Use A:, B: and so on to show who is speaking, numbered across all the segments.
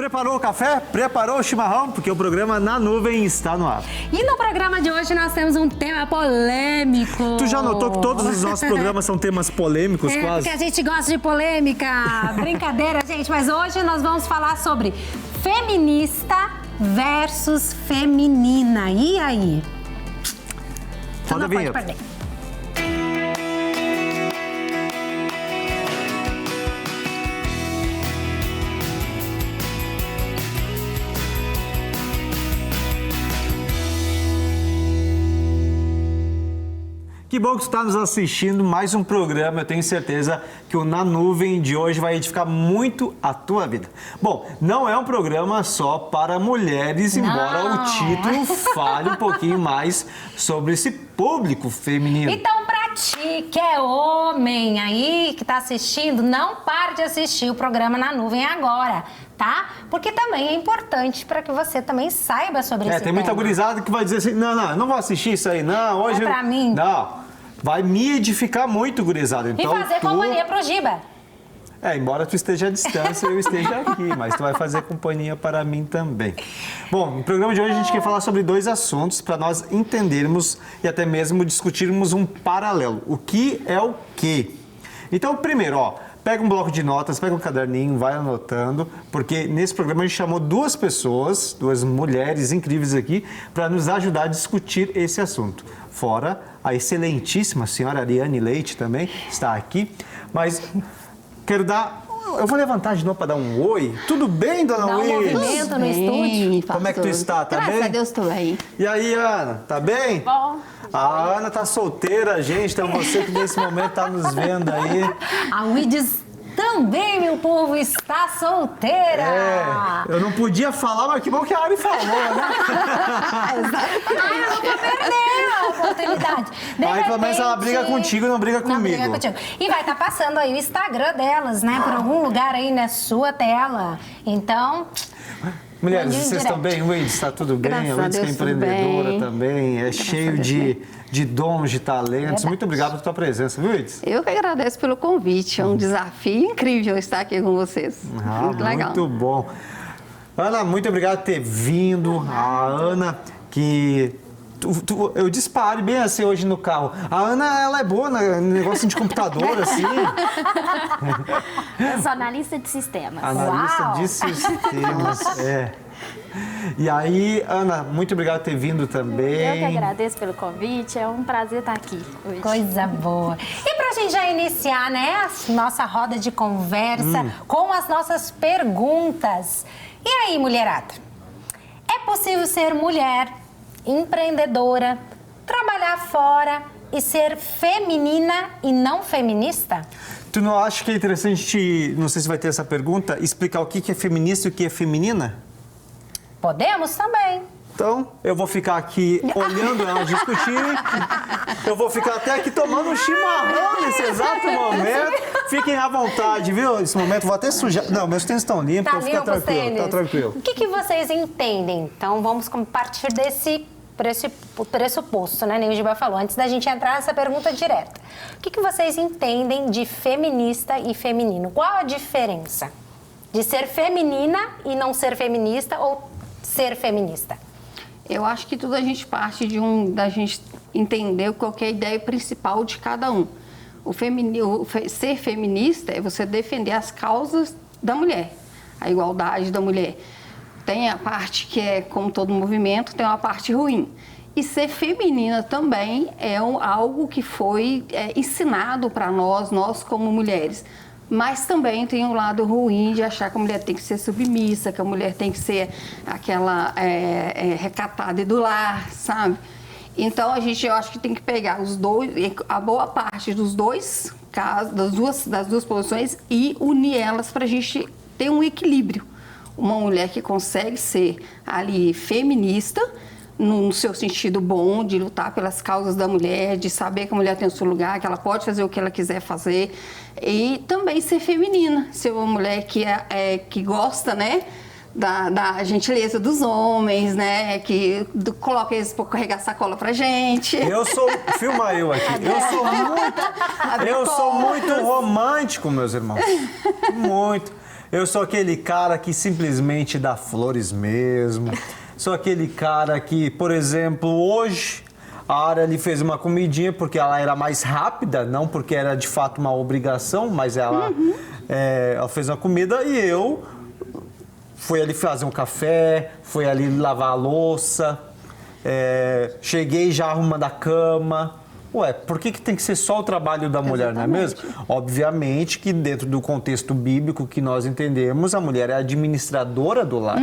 A: Preparou o café? Preparou o chimarrão? Porque o programa Na Nuvem está no ar.
B: E no programa de hoje nós temos um tema polêmico.
A: Tu já notou que todos os nossos programas são temas polêmicos, quase?
B: Porque a gente gosta de polêmica. Brincadeira, gente. Mas hoje nós vamos falar sobre feminista versus feminina. E aí?
A: Roda a vinheta.
B: Pode perder.
A: Que bom que você está nos assistindo mais um programa. Eu tenho certeza que o Na Nuvem de hoje vai edificar muito a tua vida. Bom, não é um programa só para mulheres, embora o título fale um pouquinho mais sobre esse público feminino.
B: Então, pra ti que é homem aí, que tá assistindo, não pare de assistir o programa Na Nuvem agora, tá? Porque também é importante para que você também saiba sobre esse tema.
A: Tem muita gurizada que vai dizer assim, não vou assistir isso aí, não. Hoje
B: é pra mim.
A: Não, vai me edificar muito, gurizada. Então,
B: e fazer companhia pro Giba.
A: Embora tu esteja à distância, eu esteja aqui, mas tu vai fazer companhia para mim também. Bom, no programa de hoje a gente quer falar sobre dois assuntos para nós entendermos e até mesmo discutirmos um paralelo. O que é o quê? Então, primeiro, pega um bloco de notas, pega um caderninho, vai anotando, porque nesse programa a gente chamou duas pessoas, duas mulheres incríveis aqui, para nos ajudar a discutir esse assunto. Fora a excelentíssima senhora Ariane Leite também está aqui, mas quero dar... Eu vou levantar de novo para dar um oi. Tudo bem, dona
B: Dá um
A: Luiz?
B: movimento no estúdio.
A: Como é que tu está? Tá
C: Graças
A: bem?
C: a Deus, estou bem.
A: E aí, Ana, tá bem?
B: Bom.
A: A Ana tá solteira, gente, então você que nesse momento tá nos vendo aí.
B: A Wides também, meu povo, está solteira.
A: Eu não podia falar, mas que bom que a Ari falou, né?
B: Eu não vou perder a oportunidade.
A: Aí pelo menos ela briga contigo, não briga comigo.
B: Não briga contigo. E vai estar passando aí o Instagram delas, né? Por algum lugar aí na sua tela. Então...
A: Mulheres, vocês estão bem? Wade, está tudo bem?
C: Graças
A: A
C: a
A: Wade que é
C: Deus, tudo
A: empreendedora
C: bem.
A: também, é cheio de dons, de talentos.
B: Verdade.
A: Muito obrigado pela tua presença, viu, Wade?
C: Eu que agradeço pelo convite. É um desafio incrível estar aqui com vocês. Muito legal.
A: Muito bom. Ana, muito obrigado por ter vindo. A Ana, que... eu disparo bem assim hoje no carro. A Ana, ela é boa no negócio de computador, assim.
D: Eu sou analista de sistemas.
A: Analista
B: Uau!
A: de sistemas, E aí, Ana, muito obrigado por ter vindo também.
D: Eu que agradeço pelo convite, é um prazer estar aqui hoje.
B: Coisa boa. E pra gente já iniciar, né, a nossa roda de conversa com as nossas perguntas. E aí, mulherada? É possível ser mulher, empreendedora, trabalhar fora e ser feminina e não feminista?
A: Tu não acha que é interessante, não sei se vai ter essa pergunta, explicar o que é feminista e o que é feminina?
B: Podemos também.
A: Então, eu vou ficar aqui olhando elas discutirem. Eu vou ficar até aqui tomando um chimarrão nesse exato momento. Fiquem à vontade, viu? Nesse momento, vou até sujar. Não, meus tênis estão limpos,
B: Tá
A: então fica
B: limpo os
A: tranquilo,
B: tênis?
A: tá tranquilo.
B: O que vocês entendem? Então, vamos partir desse pressuposto, né? Nem o Giba falou, antes da gente entrar nessa pergunta direta. O que vocês entendem de feminista e feminino? Qual a diferença de ser feminina e não ser feminista ou ser feminista?
C: Eu acho que tudo a gente parte da gente entender qual que é a ideia principal de cada um. Ser feminista é você defender as causas da mulher, a igualdade da mulher. Tem a parte que é, como todo movimento, tem uma parte ruim. E ser feminina também é algo que foi ensinado para nós como mulheres. Mas também tem um lado ruim de achar que a mulher tem que ser submissa, que a mulher tem que ser aquela recatada e do lar, sabe? Então, eu acho que tem que pegar os dois, a boa parte dos dois casos, das duas posições e unir elas para a gente ter um equilíbrio. Uma mulher que consegue ser ali feminista, no seu sentido bom, de lutar pelas causas da mulher, de saber que a mulher tem o seu lugar, que ela pode fazer o que ela quiser fazer, e também ser feminina, ser uma mulher que gosta, né, da gentileza dos homens, né, que coloca eles para carregar sacola pra gente.
A: Filma eu aqui, eu sou muito romântico, meus irmãos, muito. Eu sou aquele cara que simplesmente dá flores mesmo. Sou aquele cara que, por exemplo, hoje a Ara ali fez uma comidinha porque ela era mais rápida, não porque era de fato uma obrigação, mas ela fez uma comida e eu fui ali fazer um café, fui ali lavar a louça, cheguei já arrumando a cama. Ué, por que tem que ser só o trabalho da mulher, não é mesmo? Obviamente que dentro do contexto bíblico que nós entendemos, a mulher é a administradora do lar.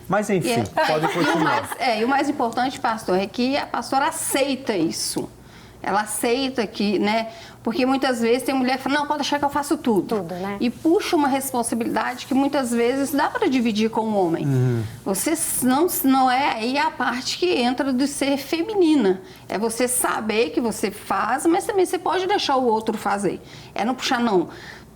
A: Mas enfim, pode continuar.
C: E o mais importante, pastor, é que a pastora aceita isso. Ela aceita que, né? Porque muitas vezes tem mulher que fala, não, pode deixar que eu faço tudo.
B: Tudo, né?
C: E puxa uma responsabilidade que muitas vezes dá para dividir com o homem. Você não é aí a parte que entra de ser feminina. É você saber que você faz, mas também você pode deixar o outro fazer. É não puxar, não.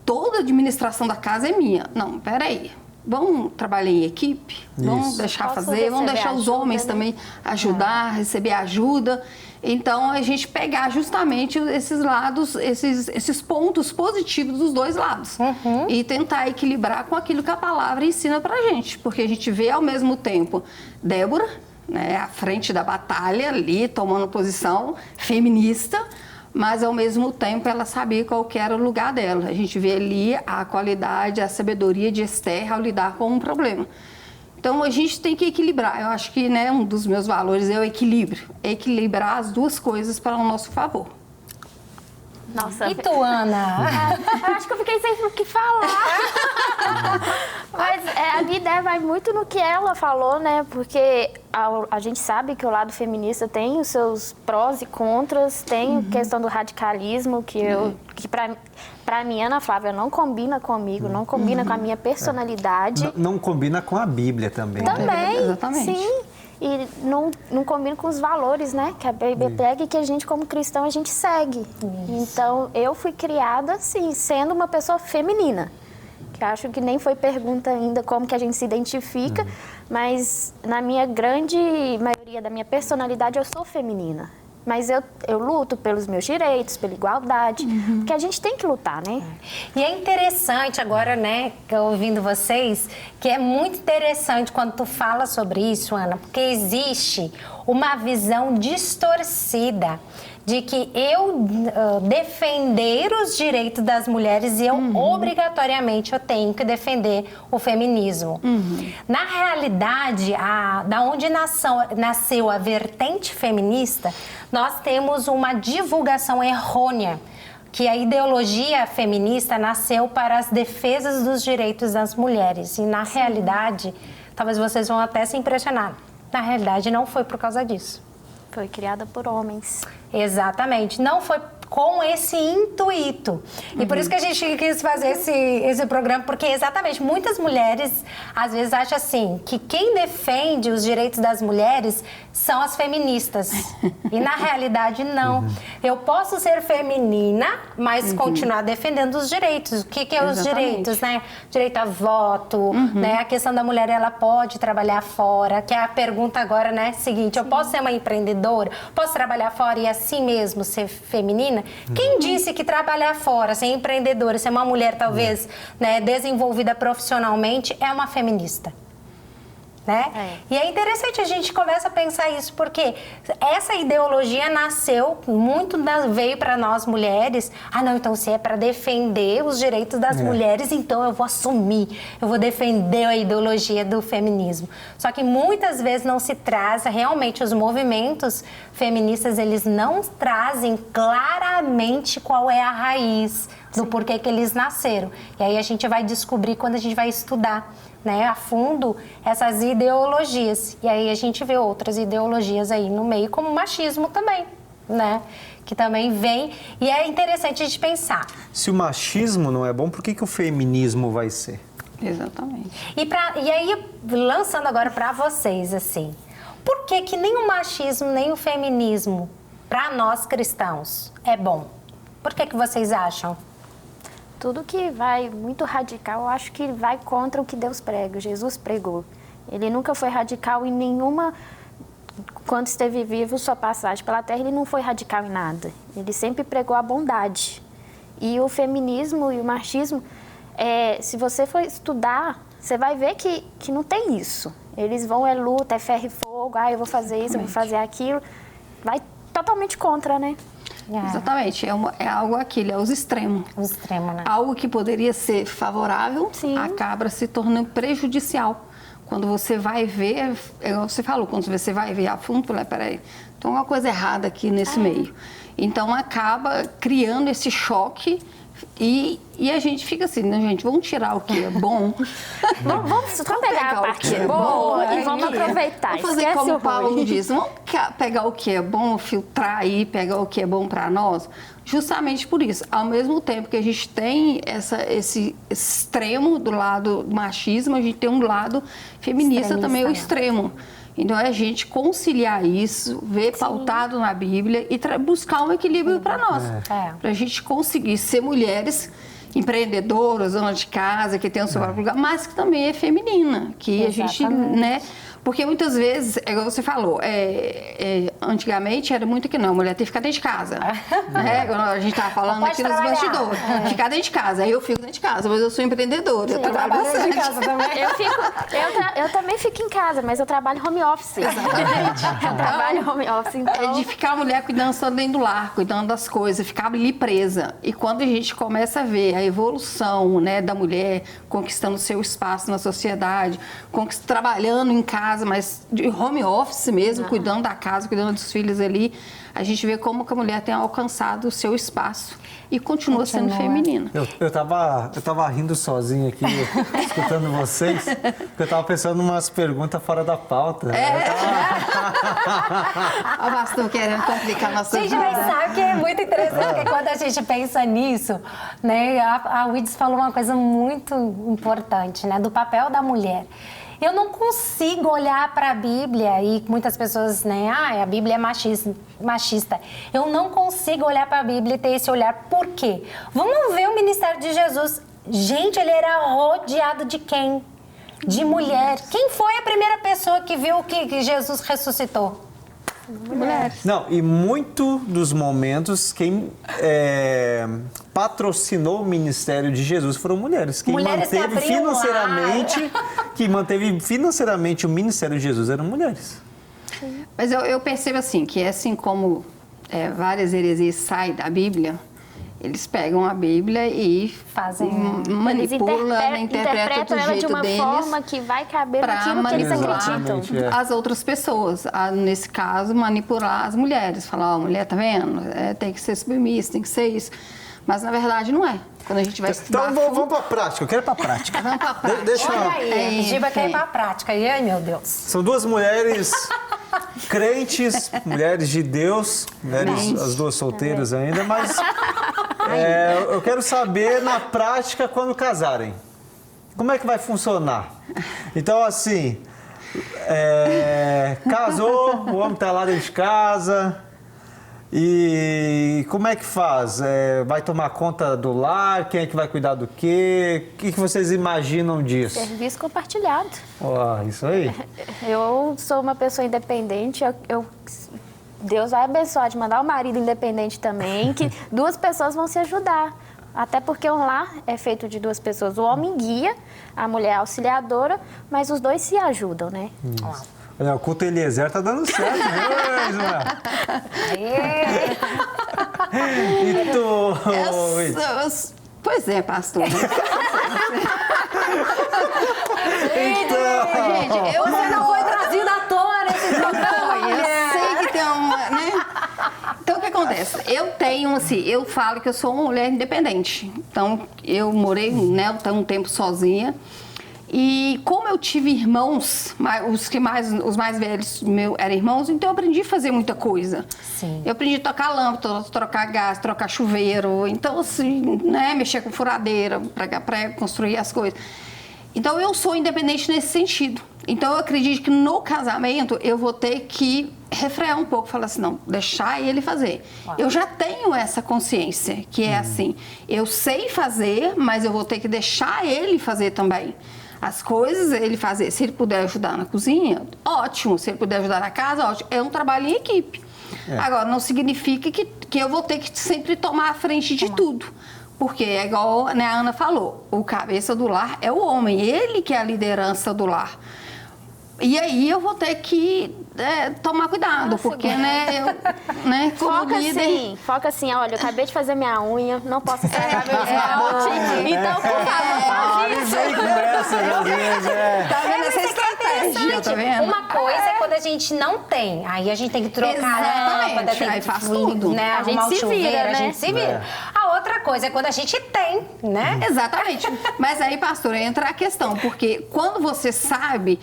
C: Toda a administração da casa é minha. Não, peraí. Vamos trabalhar em equipe, vamos deixar fazer, vamos deixar os homens também ajudar, receber ajuda. Então, a gente pegar justamente esses lados, esses pontos positivos dos dois lados. E tentar equilibrar com aquilo que a palavra ensina pra gente. Porque a gente vê ao mesmo tempo Débora, né, à frente da batalha ali, tomando posição feminista, mas ao mesmo tempo ela sabia qual que era o lugar dela. A gente vê ali a qualidade, a sabedoria de Esther ao lidar com um problema. Então a gente tem que equilibrar. Eu acho que, né, um dos meus valores é o equilíbrio. Equilibrar as duas coisas para o nosso favor.
D: Nossa.
B: E tu, Ana?
D: Eu acho que eu fiquei sem o que falar. Mas a minha ideia vai muito no que ela falou, né? Porque a gente sabe que o lado feminista tem os seus prós e contras, tem questão do radicalismo, que pra mim, Ana Flávia, não combina comigo, não combina com a minha personalidade.
A: Não combina com a Bíblia também.
D: Também,
C: exatamente.
D: sim. E não combina com os valores, né? Que a Bíblia prega e que a gente, como cristão, a gente segue. Então, eu fui criada, assim, sendo uma pessoa feminina. Que acho que nem foi pergunta ainda como que a gente se identifica, mas na minha grande maioria da minha personalidade, eu sou feminina. Mas eu luto pelos meus direitos, pela igualdade, porque a gente tem que lutar, né?
B: E é interessante agora, né, ouvindo vocês, que é muito interessante quando tu fala sobre isso, Ana, porque existe uma visão distorcida de que eu defender os direitos das mulheres e eu obrigatoriamente eu tenho que defender o feminismo. Na realidade, da onde nasceu a vertente feminista, nós temos uma divulgação errônea que a ideologia feminista nasceu para as defesas dos direitos das mulheres. E na realidade, talvez vocês vão até se impressionar, na realidade não foi por causa disso.
D: Foi criada por homens.
B: Exatamente, não foi com esse intuito. E por isso que a gente quis fazer esse programa, porque exatamente muitas mulheres às vezes acham assim, que quem defende os direitos das mulheres são as feministas. E na realidade não. Eu posso ser feminina, mas continuar defendendo os direitos. O que é os direitos, né? Direito a voto, né? A questão da mulher, ela pode trabalhar fora, que é a pergunta agora, né? Seguinte, eu posso ser uma empreendedora? Posso trabalhar fora e assim mesmo ser feminina? Quem disse que trabalhar fora, ser empreendedora, ser uma mulher talvez né, desenvolvida profissionalmente é uma feminista? Né? E é interessante a gente começa a pensar isso, porque essa ideologia nasceu, veio para nós mulheres. Ah, não, então se é para defender os direitos das mulheres, então eu vou assumir, eu vou defender a ideologia do feminismo. Só que muitas vezes não se traz, realmente os movimentos feministas, eles não trazem claramente qual é a raiz do porquê que eles nasceram. E aí a gente vai descobrir quando a gente vai estudar, né, a fundo essas ideologias. E aí a gente vê outras ideologias aí no meio, como o machismo também, né? Que também vem. E é interessante a gente pensar.
A: Se o machismo não é bom, por que o feminismo vai ser?
C: Exatamente.
B: E aí, lançando agora para vocês, assim, por que nem o machismo, nem o feminismo, para nós cristãos, é bom? Por que vocês acham?
D: Tudo que vai muito radical, eu acho que vai contra o que Deus prega, Jesus pregou. Ele nunca foi radical em nenhuma... Quando esteve vivo, sua passagem pela terra, ele não foi radical em nada. Ele sempre pregou a bondade. E o feminismo e o machismo se você for estudar, você vai ver que não tem isso. Eles vão, luta, é ferro e fogo, eu vou fazer isso, eu vou fazer aquilo. Vai totalmente contra, né?
C: Exatamente, é algo aquilo, é os extremos.
B: Os extremos, né?
C: Algo que poderia ser favorável,
D: Sim.
C: acaba se tornando prejudicial. Quando você vai ver, você falou, quando você vai ver a fundo, fala, peraí, tem alguma coisa errada aqui nesse meio. Então, acaba criando esse choque e a gente fica assim, né, gente, vamos tirar o que é bom.
D: Vamos pegar a parte boa e vamos aproveitar.
C: Vamos fazer
D: Esquece
C: como
D: o
C: o Paulo
D: ruim.
C: diz, vamos pegar o que é bom, filtrar aí, pegar o que é bom para nós, justamente por isso. Ao mesmo tempo que a gente tem esse extremo do lado do machismo, a gente tem um lado feminista também, o extremo. Então, é a gente conciliar isso, ver pautado na Bíblia e buscar um equilíbrio para nós. Para a gente conseguir ser mulheres empreendedoras, dona de casa, que tem o seu próprio lugar, mas que também é feminina. Que a gente, né? Porque muitas vezes, é igual você falou, antigamente era muito que não, a mulher tem que ficar dentro de casa. Né? A gente estava falando aqui nos bastidores. Ficar dentro de casa. Aí eu fico dentro de casa, mas eu sou empreendedora, eu trabalho bastante.
B: De casa também.
D: Eu também fico em casa, mas eu trabalho home office. Exatamente. Eu trabalho home office, então...
C: É de ficar a mulher cuidando só dentro do lar, cuidando das coisas, ficar ali presa. E quando a gente começa a ver a evolução, né, da mulher conquistando seu espaço na sociedade, trabalhando em casa, mas de home office mesmo, cuidando da casa, cuidando dos filhos ali, a gente vê como que a mulher tem alcançado o seu espaço e continua sendo feminina.
A: Eu tava rindo sozinho aqui, escutando vocês, porque eu tava pensando em umas perguntas fora da pauta.
C: O pastor querendo complicar nossa
B: Gente,
C: vida.
B: mas sabe que é muito interessante, porque quando a gente pensa nisso, né, a Wides falou uma coisa muito importante, né, do papel da mulher. Eu não consigo olhar para a Bíblia e muitas pessoas, né, a Bíblia é machista. Eu não consigo olhar para a Bíblia e ter esse olhar. Por quê? Vamos ver o ministério de Jesus. Gente, ele era rodeado de quem? De mulher. Quem foi a primeira pessoa que viu que Jesus ressuscitou?
C: Mulheres.
A: Não, e muito dos momentos quem patrocinou o ministério de Jesus foram mulheres. Quem
B: Mulheres que
A: manteve
B: abriam
A: financeiramente o ministério de Jesus eram mulheres.
C: Mas eu percebo assim, que assim como várias heresias saem da Bíblia, eles pegam a Bíblia e manipulam, interpretam do
D: ela de
C: jeito
D: uma
C: deles
D: forma que vai caber naquilo que eles acreditam.
C: as outras pessoas. Nesse caso, manipular as mulheres. Falar, ó, mulher, tá vendo? Tem que ser submissa, tem que ser isso. Mas, na verdade, não é. Quando a gente vai estudar...
A: Então, vamos para a prática. Eu quero ir para a prática.
C: Vamos pra prática.
A: Deixa
B: Olha aí, a Giba quer ir
C: sim.
B: para a prática. E ai, meu Deus.
A: São duas mulheres crentes, mulheres de Deus, mulheres, as duas solteiras ainda, mas eu quero saber na prática quando casarem. Como é que vai funcionar? Então, assim, casou, o homem está lá dentro de casa. E como é que faz? Vai tomar conta do lar? Quem é que vai cuidar do quê? O que vocês imaginam disso?
D: Serviço compartilhado.
A: Isso aí.
D: Eu sou uma pessoa independente, Deus vai abençoar de mandar um marido independente também, que duas pessoas vão se ajudar. Até porque um lar é feito de duas pessoas. O homem guia, a mulher é auxiliadora, mas os dois se ajudam, né?
A: Isso. Olha, o culto Eliezer tá dando certo, né, Ismael? E tu,
C: Pois é, pastor.
A: Então...
C: Gente,
B: Você não foi trazido à toa nesse programa.
C: Eu sei que tem uma, né? Então, o que acontece? Eu tenho, assim, eu falo que eu sou uma mulher independente. Então, eu morei, né, um tempo sozinha. E como eu tive irmãos, os mais velhos eram irmãos, então eu aprendi a fazer muita coisa.
B: Sim.
C: Eu aprendi a tocar lâmpada, trocar gás, trocar chuveiro. Então, assim, né, mexer com furadeira, para construir as coisas. Então, eu sou independente nesse sentido. Então, eu acredito que no casamento eu vou ter que refrear um pouco, falar assim, não, deixar ele fazer. Eu já tenho essa consciência, que é assim, eu sei fazer, mas eu vou ter que deixar ele fazer também. As coisas ele fazer, se ele puder ajudar na cozinha, ótimo, se ele puder ajudar na casa, ótimo. É um trabalho em equipe. Agora, não significa que eu vou ter que sempre tomar a frente de tudo. Porque é igual, né, a Ana falou, o cabeça do lar é o homem, ele que é a liderança do lar. E aí eu vou ter que tomar cuidado, porque, como líder...
D: Foca assim, olha, eu acabei de fazer minha unha, não posso estragar meu esmalte. Então, por favor,
A: Vem com essa, às vezes,
C: Tá vendo essa estratégia, tá vendo?
B: Uma coisa é quando a gente não tem, aí a gente tem que trocar
C: Exatamente,
B: a lâmpada, tem
C: aí
B: que
C: faz tudo.
B: né,
D: A gente
B: arrumar o
D: se
B: chuveiro,
D: vira,
B: a
D: né?
B: gente se vira. A outra coisa é quando a gente tem, né?
C: Exatamente. Mas aí, pastora, entra a questão, porque quando você sabe,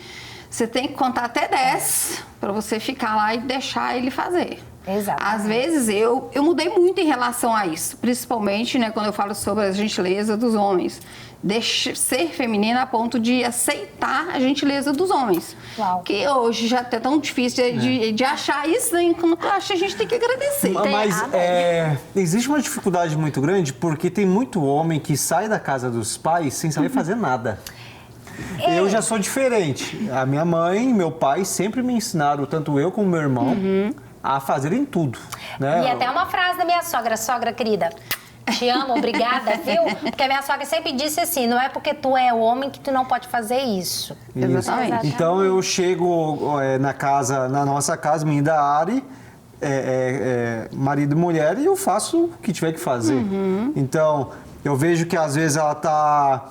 C: você tem que contar até 10 para você ficar lá e deixar ele fazer.
B: Exato.
C: Às vezes eu mudei muito em relação a isso, principalmente, né, quando eu falo sobre a gentileza dos homens. Ser feminina a ponto de aceitar a gentileza dos homens.
B: Uau.
C: Que hoje já é tão difícil de achar isso, né? Quando eu acho, a gente tem que agradecer.
A: Mas existe uma dificuldade muito grande porque tem muito homem que sai da casa dos pais sem saber fazer nada. Eu já sou diferente. A minha mãe e meu pai sempre me ensinaram, tanto eu como meu irmão, a fazerem tudo. Né?
B: E até uma frase da minha sogra querida. Te amo, obrigada, viu? Porque a minha sogra sempre disse assim, não é porque tu é homem que tu não pode fazer isso.
C: Exatamente.
A: Então eu chego na nossa casa, minha e da Ari, marido e mulher, e eu faço o que tiver que fazer. Então, eu vejo que às vezes ela está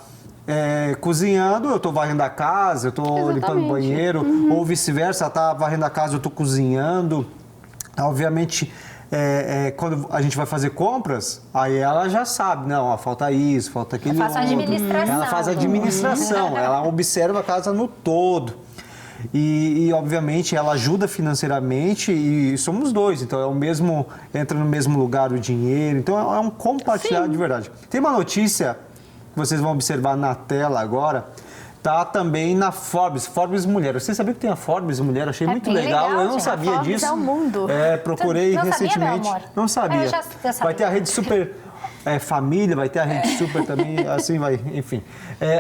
A: cozinhando, eu estou varrendo a casa, eu estou limpando o banheiro, ou vice-versa, ela está varrendo a casa, eu estou cozinhando. Obviamente, quando a gente vai fazer compras, aí ela já sabe, não, ó, falta isso, falta aquele outro.
B: Ela faz administração.
A: Ela faz administração, ela observa a casa no todo. E, obviamente, ela ajuda financeiramente e somos dois, então entra no mesmo lugar o dinheiro, então é um compartilhar de verdade. Tem uma notícia que vocês vão observar na tela agora, tá também na Forbes Mulher. Você sabia que tem a Forbes Mulher? Achei muito
B: bem
A: legal.
B: legal,
A: Eu não
B: gente.
A: sabia
D: Forbes
A: disso.
D: é o mundo.
A: Procurei
B: Não sabia,
A: recentemente.
B: meu amor?
A: Não sabia.
B: Eu já sabia.
A: Vai ter a rede Super Família, vai ter a rede Super também, assim vai, enfim.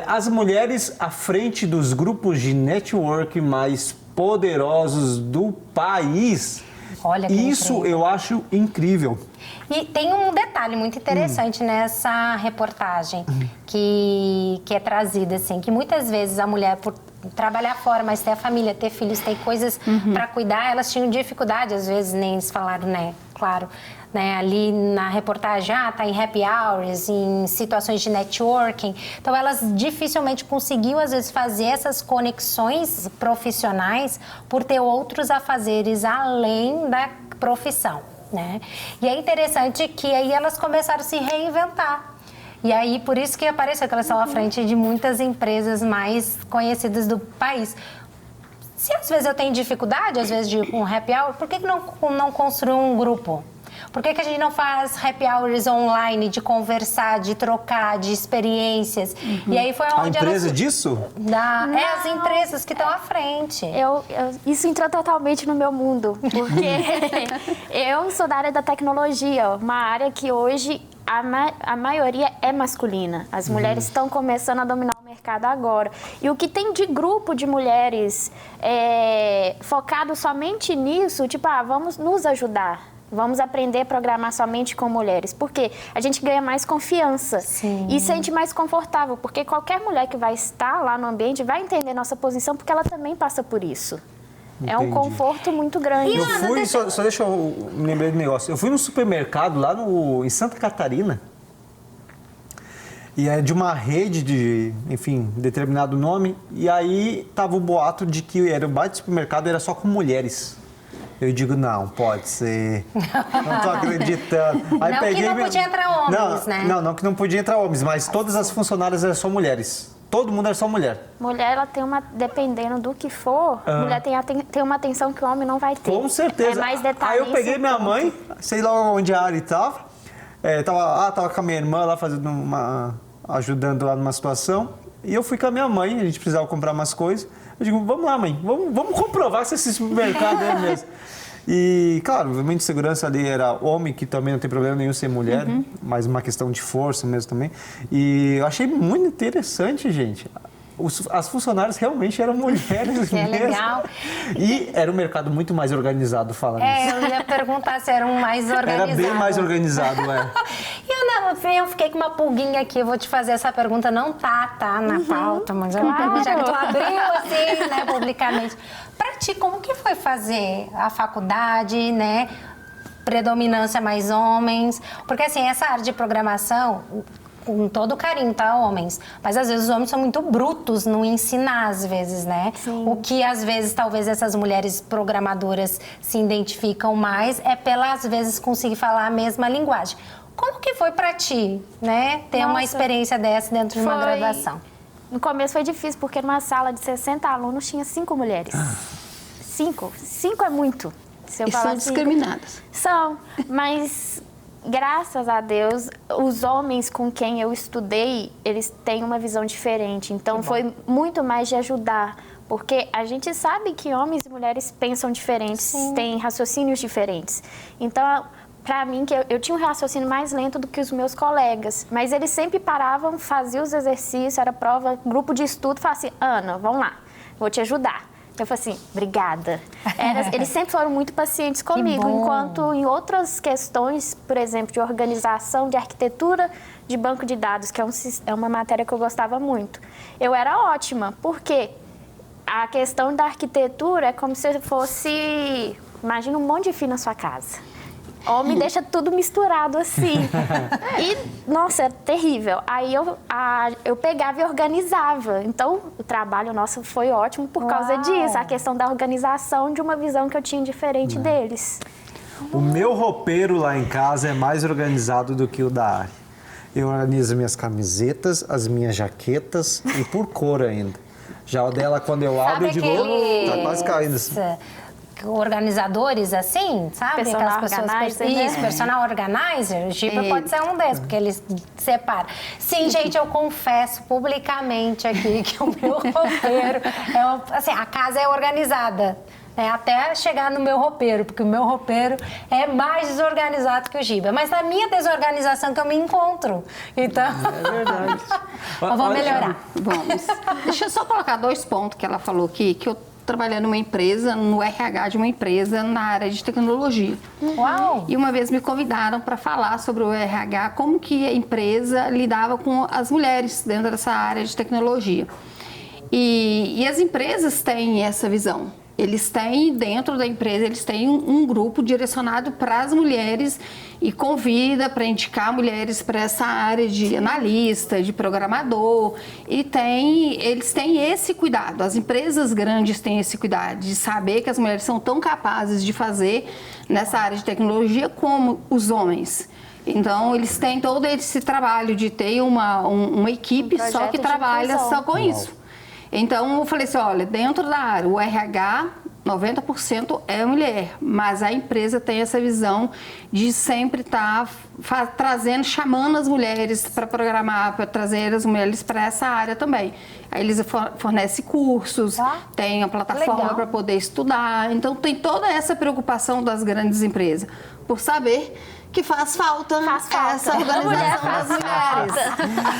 A: As mulheres à frente dos grupos de network mais poderosos do país.
B: Olha que
A: Isso
B: incrível.
A: eu acho incrível.
B: E tem um detalhe muito interessante nessa reportagem que é trazida, assim, que muitas vezes a mulher, por trabalhar fora, mas ter a família, ter filhos, ter coisas para cuidar, elas tinham dificuldade, às vezes nem eles falaram, né? Claro, né? Ali na reportagem, tá em happy hours, em situações de networking. Então, elas dificilmente conseguiam, às vezes, fazer essas conexões profissionais por ter outros afazeres além da profissão, né? E é interessante que aí elas começaram a se reinventar. E aí, por isso que apareceu que elas estão à frente de muitas empresas mais conhecidas do país. Se às vezes eu tenho dificuldade, às vezes, de um happy hour, por que não construir um grupo? Por que a gente não faz happy hours online, de conversar, de trocar, de experiências? E aí foi onde
A: A empresa
B: elas...
A: disso?
B: as empresas que estão à frente.
D: Isso entrou totalmente no meu mundo, porque eu sou da área da tecnologia, uma área que hoje a maioria é masculina. As mulheres estão começando a dominar o mercado agora. E o que tem de grupo de mulheres focado somente nisso, tipo, vamos nos ajudar. Vamos aprender a programar somente com mulheres. Porque a gente ganha mais confiança.
B: Sim.
D: E sente mais confortável. Porque qualquer mulher que vai estar lá no ambiente vai entender nossa posição, porque ela também passa por isso.
A: Entendi.
D: É um conforto muito grande.
A: Eu fui, só deixa eu me lembrar do negócio. Eu fui no supermercado lá em Santa Catarina. E é de uma rede de, enfim, determinado nome. E aí tava o boato de que o baita de supermercado era só com mulheres. Eu digo, não, pode ser. Não tô acreditando. Aí
B: Não que não podia entrar homens, né?
A: Não que não podia entrar homens, mas todas as funcionárias eram só mulheres. Todo mundo era só mulher.
D: Mulher, ela tem dependendo do que for, mulher tem uma atenção que o homem não vai ter.
A: Com certeza.
D: É mais
A: Aí
D: detalhista.
A: eu peguei minha mãe, sei lá onde a Ari estava. Tava com a minha irmã lá ajudando lá numa situação. E eu fui com a minha mãe, a gente precisava comprar umas coisas. Eu digo, vamos lá, mãe, vamos comprovar se esse supermercado é mesmo. E, claro, obviamente, segurança ali era homem, que também não tem problema nenhum ser mulher, mas uma questão de força mesmo também. E eu achei muito interessante, gente. As funcionárias realmente eram mulheres
B: Que é
A: mesmo.
B: legal.
A: E era um mercado muito mais organizado, falando isso.
B: Eu ia perguntar se era um mais organizado.
A: Era bem mais organizado,
B: E Ana, eu fiquei com uma pulguinha aqui, eu vou te fazer essa pergunta, não tá na pauta, mas é uma pergunta já que tu abriu assim, né, publicamente. Pra ti, como que foi fazer a faculdade, né? Predominância mais homens, porque assim, essa área de programação, com todo carinho, tá, homens? Mas às vezes os homens são muito brutos no ensinar, às vezes, né?
D: Sim.
B: O que às vezes talvez essas mulheres programadoras se identificam mais é pela, às vezes, conseguir falar a mesma linguagem. Como que foi pra ti, né? Ter uma
D: Nossa,
B: experiência dessa dentro de uma
D: foi-
B: graduação?
D: No começo foi difícil, porque numa sala de 60 alunos tinha 5 mulheres. 5. 5 é muito. Se eu
C: E
D: falar
C: são
D: cinco-
C: discriminadas.
D: São, mas graças a Deus, os homens com quem eu estudei, eles têm uma visão diferente. Então, foi muito mais de ajudar. Porque a gente sabe que homens e mulheres pensam diferentes, têm raciocínios diferentes. Então, para mim, que eu tinha um raciocínio mais lento do que os meus colegas. Mas eles sempre paravam, faziam os exercícios, era prova, grupo de estudo, falavam assim, Ana, vamos lá, vou te ajudar. Eu falei assim, obrigada. Eles sempre foram muito pacientes comigo,
B: bom.
D: enquanto em outras questões, por exemplo, de organização, de arquitetura de banco de dados, que é uma matéria que eu gostava muito, eu era ótima, porque a questão da arquitetura é como se fosse, imagina um monte de fio na sua casa. Homem deixa tudo misturado assim. E, nossa, é terrível. Aí eu pegava e organizava. Então, o trabalho nosso foi ótimo por causa
B: Uau.
D: disso. A questão da organização de uma visão que eu tinha diferente deles.
A: O meu roupeiro lá em casa é mais organizado do que o da Ari. Eu organizo minhas camisetas, as minhas jaquetas e por cor ainda. Já o dela, quando eu abro, eu digo, "Oh, tá quase caindo. Assim."
B: Organizadores, assim, sabe?
D: Personal
B: Aquelas pessoas...
D: organizer, né?
B: Isso, personal organizer. O Giba pode ser um desses, porque eles separam. Sim, gente, eu confesso publicamente aqui que o meu roupeiro... assim, a casa é organizada. Né, até chegar no meu roupeiro, porque o meu roupeiro é mais desorganizado que o Giba. Mas na minha desorganização que eu me encontro. Então...
A: É verdade.
B: Eu vou melhorar.
C: Vamos. Deixa eu só colocar 2 pontos que ela falou aqui, que eu trabalhei numa empresa, no RH de uma empresa na área de tecnologia.
B: Uau!
C: E uma vez me convidaram para falar sobre o RH, como que a empresa lidava com as mulheres dentro dessa área de tecnologia. E as empresas têm essa visão. Eles têm, dentro da empresa, eles têm um grupo direcionado para as mulheres e convida para indicar mulheres para essa área de analista, de programador. E eles têm esse cuidado, as empresas grandes têm esse cuidado de saber que as mulheres são tão capazes de fazer nessa área de tecnologia como os homens. Então, eles têm todo esse trabalho de ter uma equipe só que
D: de
C: trabalha
D: inclusão.
C: só com isso. Então, eu falei assim, olha, dentro da área, o RH, 90% é mulher, mas a empresa tem essa visão de sempre estar trazendo, chamando as mulheres para programar, para trazer as mulheres para essa área também. Aí eles fornecem cursos, tem a plataforma para poder estudar, então tem toda essa preocupação das grandes empresas, por saber que faz falta essa organização das mulheres.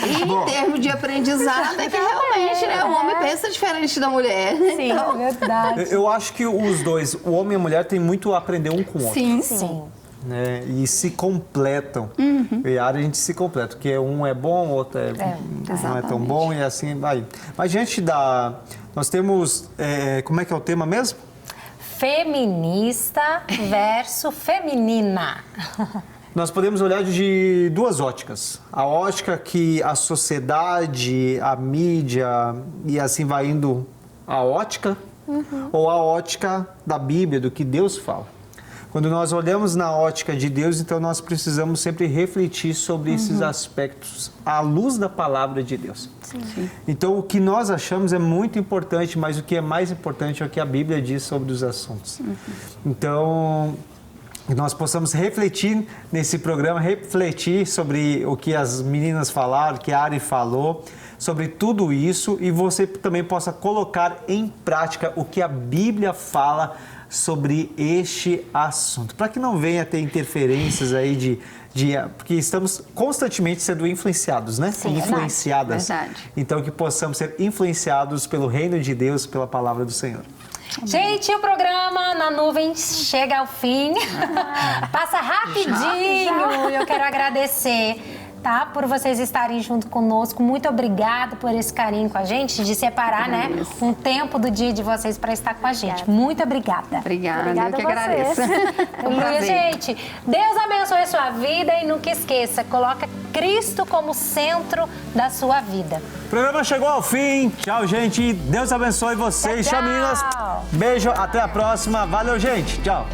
C: E em termos de aprendizado, é que realmente, né, o homem pensa diferente da mulher.
B: Sim,
C: Então,
B: é verdade.
A: Eu acho que os dois, o homem e a mulher, têm muito a aprender um com o outro.
C: sim.
B: Sim.
A: Né? E se completam. E a área a gente se completa, porque um é bom, o outro não é tão
C: exatamente.
A: bom e assim vai. Mas diante da... Nós temos... como é que é o tema mesmo?
B: Feminista versus feminina.
A: Nós podemos olhar de 2 óticas. A ótica que a sociedade, a mídia e assim vai indo a ótica, ou a ótica da Bíblia, do que Deus fala. Quando nós olhamos na ótica de Deus, então nós precisamos sempre refletir sobre esses aspectos à luz da palavra de Deus.
D: Sim.
A: Então, o que nós achamos é muito importante, mas o que é mais importante é o que a Bíblia diz sobre os assuntos. Então, que nós possamos refletir nesse programa, refletir sobre o que as meninas falaram, que a Ari falou, sobre tudo isso, e você também possa colocar em prática o que a Bíblia fala sobre este assunto, para que não venha ter interferências aí porque estamos constantemente sendo influenciados, né?
B: Sim,
A: influenciadas.
C: verdade.
A: Então que possamos ser influenciados pelo reino de Deus, pela palavra do Senhor.
B: Gente, o programa Na Nuvem chega ao fim. Passa rapidinho. Eu quero agradecer tá? Por vocês estarem junto conosco. Muito obrigada por esse carinho com a gente, de separar, né, um tempo do dia de vocês para estar com a gente. Muito obrigada.
C: Obrigada,
D: Obrigada
C: eu que
D: a vocês.
C: agradeço. É um prazer.
B: Gente, Deus abençoe a sua vida e nunca esqueça, coloca Cristo como centro da sua vida.
A: O programa chegou ao fim. Tchau, gente. Deus abençoe vocês.
B: Tchau,
A: Tchau, meninas.
B: tchau.
A: Beijo, até a próxima. Valeu, gente. Tchau.